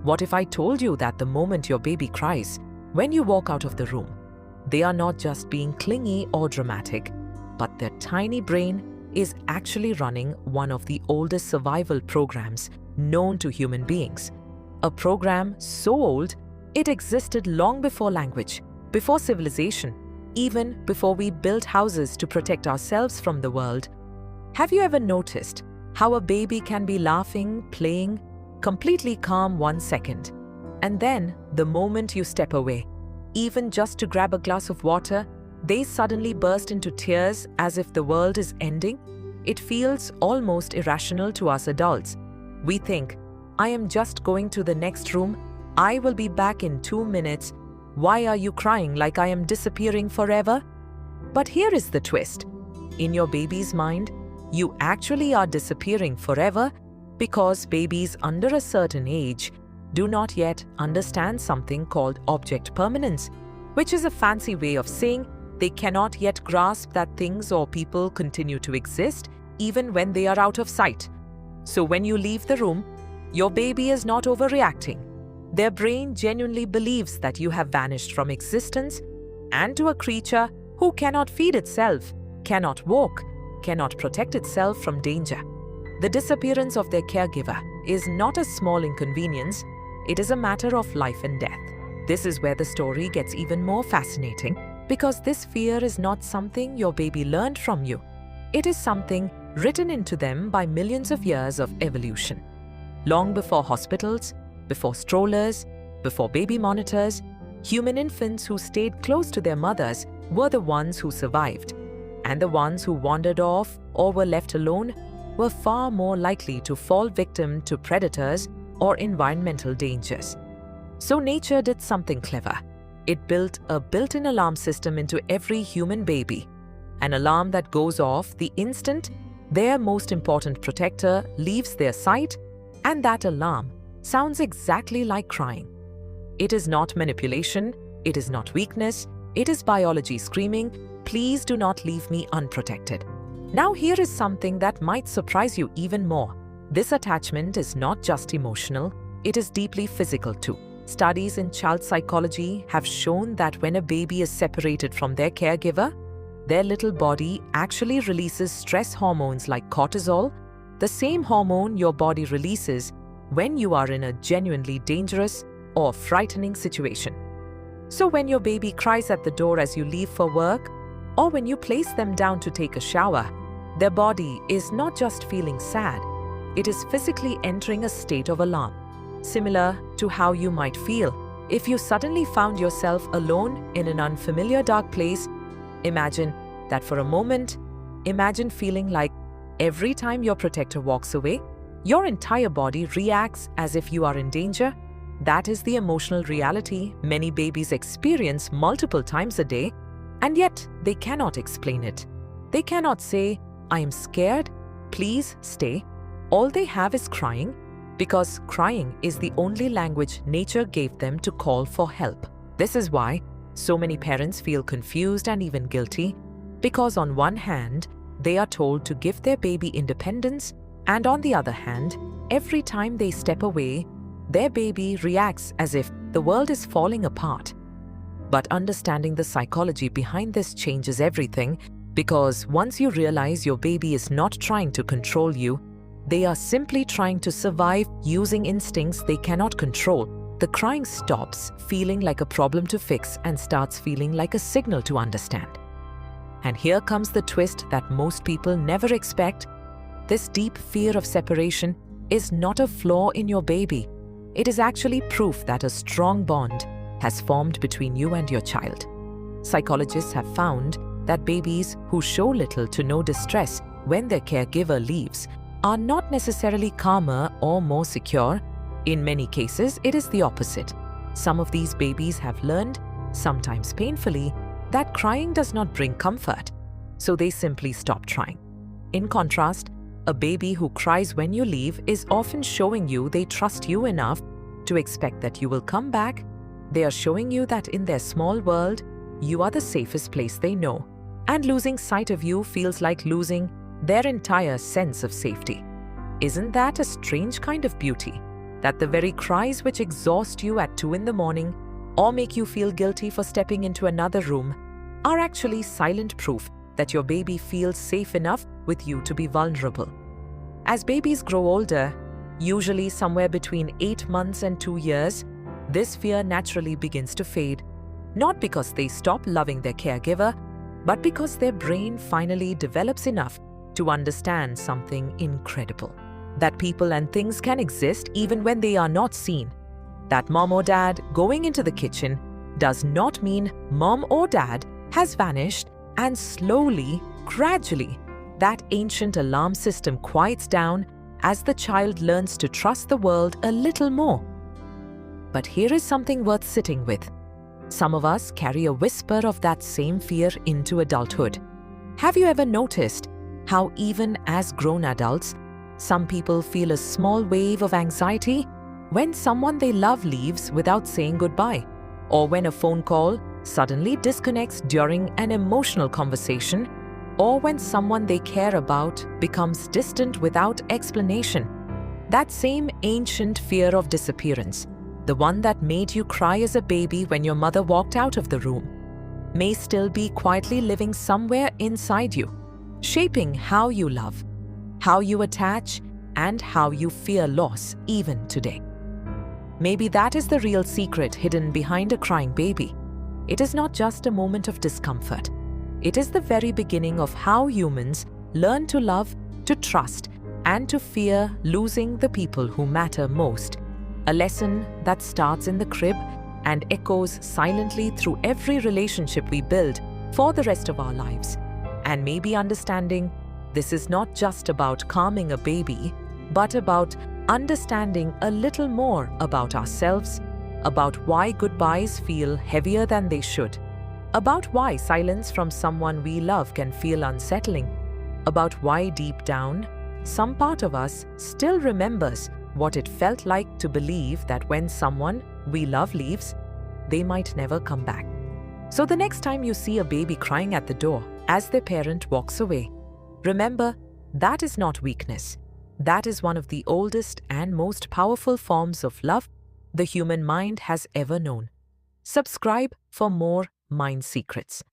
What if I told you that the moment your baby cries, when you walk out of the room, they are not just being clingy or dramatic, but their tiny brain is actually running one of the oldest survival programs known to human beings. A program so old, it existed long before language, before civilization, even before we built houses to protect ourselves from the world. Have you ever noticed how a baby can be laughing, playing, completely calm 1 second, and then the moment you step away, even just to grab a glass of water, they suddenly burst into tears as if the world is ending? It feels almost irrational to us adults. We think, I am just going to the next room. I will be back in 2 minutes. Why are you crying like I am disappearing forever? But here is the twist. In your baby's mind, you actually are disappearing forever because babies under a certain age do not yet understand something called object permanence, which is a fancy way of saying they cannot yet grasp that things or people continue to exist even when they are out of sight. So when you leave the room, your baby is not overreacting. Their brain genuinely believes that you have vanished from existence, and to a creature who cannot feed itself, cannot walk, cannot protect itself from danger, the disappearance of their caregiver is not a small inconvenience, it is a matter of life and death. This is where the story gets even more fascinating, because this fear is not something your baby learned from you. It is something written into them by millions of years of evolution. Long before hospitals, before strollers, before baby monitors, human infants who stayed close to their mothers were the ones who survived, and the ones who wandered off or were left alone were far more likely to fall victim to predators or environmental dangers. So nature did something clever. It built a built-in alarm system into every human baby, an alarm that goes off the instant their most important protector leaves their sight, and that alarm sounds exactly like crying. It is not manipulation, it is not weakness, it is biology screaming, "Please do not leave me unprotected." Now here is something that might surprise you even more. This attachment is not just emotional, it is deeply physical too. Studies in child psychology have shown that when a baby is separated from their caregiver, their little body actually releases stress hormones like cortisol, the same hormone your body releases when you are in a genuinely dangerous or frightening situation. So when your baby cries at the door as you leave for work, or when you place them down to take a shower, their body is not just feeling sad, it is physically entering a state of alarm, similar to how you might feel if you suddenly found yourself alone in an unfamiliar dark place. Imagine that for a moment. Imagine feeling like every time your protector walks away, your entire body reacts as if you are in danger. That is the emotional reality many babies experience multiple times a day, and yet they cannot explain it. They cannot say, "I am scared, please stay." All they have is crying, because crying is the only language nature gave them to call for help. This is why so many parents feel confused and even guilty, because on one hand, they are told to give their baby independence, and on the other hand, every time they step away, their baby reacts as if the world is falling apart. But understanding the psychology behind this changes everything, because once you realize your baby is not trying to control you, they are simply trying to survive using instincts they cannot control, the crying stops feeling like a problem to fix and starts feeling like a signal to understand. And here comes the twist that most people never expect. This deep fear of separation is not a flaw in your baby. It is actually proof that a strong bond has formed between you and your child. Psychologists have found that babies who show little to no distress when their caregiver leaves are not necessarily calmer or more secure. In many cases, it is the opposite. Some of these babies have learned, sometimes painfully, that crying does not bring comfort, so they simply stop trying. In contrast, a baby who cries when you leave is often showing you they trust you enough to expect that you will come back. They are showing you that in their small world, you are the safest place they know, and losing sight of you feels like losing their entire sense of safety. Isn't that a strange kind of beauty? that the very cries which exhaust you at 2 in the morning or make you feel guilty for stepping into another room are actually silent proof that your baby feels safe enough with you to be vulnerable. As babies grow older, usually somewhere between 8 months and 2 years, this fear naturally begins to fade, not because they stop loving their caregiver, but because their brain finally develops enough to understand something incredible. That people and things can exist even when they are not seen. That mom or dad going into the kitchen does not mean mom or dad has vanished, and slowly, gradually, that ancient alarm system quiets down as the child learns to trust the world a little more. But here is something worth sitting with. Some of us carry a whisper of that same fear into adulthood. Have you ever noticed how even as grown adults, some people feel a small wave of anxiety when someone they love leaves without saying goodbye, or when a phone call suddenly disconnects during an emotional conversation, or when someone they care about becomes distant without explanation? That same ancient fear of disappearance, the one that made you cry as a baby when your mother walked out of the room, may still be quietly living somewhere inside you, shaping how you love, how you attach, and how you fear loss even today. Maybe that is the real secret hidden behind a crying baby. It is not just a moment of discomfort. It is the very beginning of how humans learn to love, to trust, and to fear losing the people who matter most. A lesson that starts in the crib and echoes silently through every relationship we build for the rest of our lives. And maybe understanding this is not just about calming a baby, but about understanding a little more about ourselves, about why goodbyes feel heavier than they should, about why silence from someone we love can feel unsettling, about why deep down, some part of us still remembers what it felt like to believe that when someone we love leaves, they might never come back. So the next time you see a baby crying at the door as their parent walks away, remember that is not weakness. That is one of the oldest and most powerful forms of love the human mind has ever known. Subscribe for more Mind Secrets.